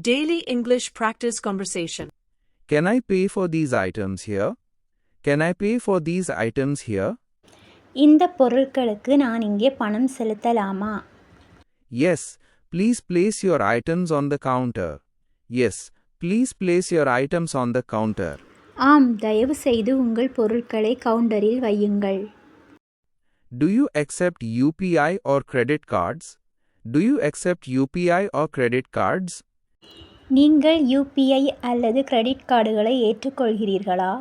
Daily English practice conversation. Can I pay for these items here? Can I pay for these items here? இந்த பொருட்களுக்கு நான் இங்கே பணம் செலுத்தலாமா? Yes, please place your items on the counter. Yes, please place your items on the counter. ஆம், தயவு செய்து உங்கள் பொருட்களை கவுண்டரில் வையுங்கள். Do you accept UPI or credit cards? Do you accept UPI or credit cards? நீங்கள் யூபிஐ அல்லது credit கார்டுகளை ஏற்றுக்கொள்கிறீர்களா?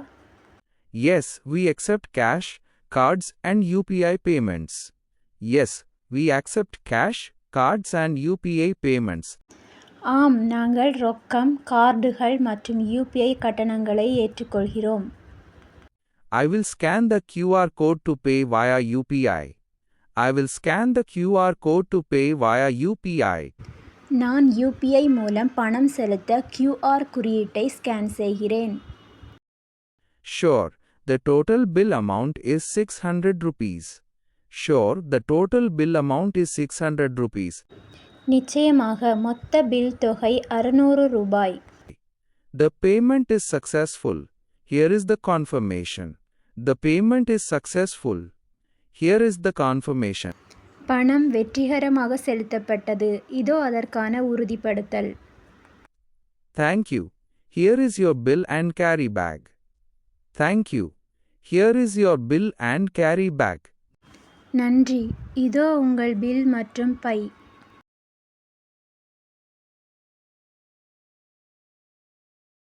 Yes, we accept cash, cards and UPI payments. Yes, we accept cash, cards and UPI payments. ஆம், நாங்கள் ரொக்கம், கார்டுகள் மற்றும் UPI கட்டணங்களை ஏற்றுக்கொள்கிறோம். I will scan the QR code to pay via UPI. I will scan the QR code to pay via UPI. நான் UPI மூலம் பணம் செலுத்த QR குறியீட்டை ஸ்கேன் செய்கிறேன். Sure, the total bill amount is 600 rupees. Sure, the total bill amount is 600 rupees. நிச்சயமாக மொத்த bill தொகை 600 ரூபாய். The payment is successful. Here is the confirmation. The payment is successful. Here is the confirmation. பணம் வெற்றிகரமாக செலுத்தப்பட்டது. இதோ அதற்கான உறுதிப்படுத்தல். Thank you. Here is your bill and carry bag. Thank you. Here is your bill and carry bag. நன்றி. இதோ உங்கள் bill மற்றும் பை.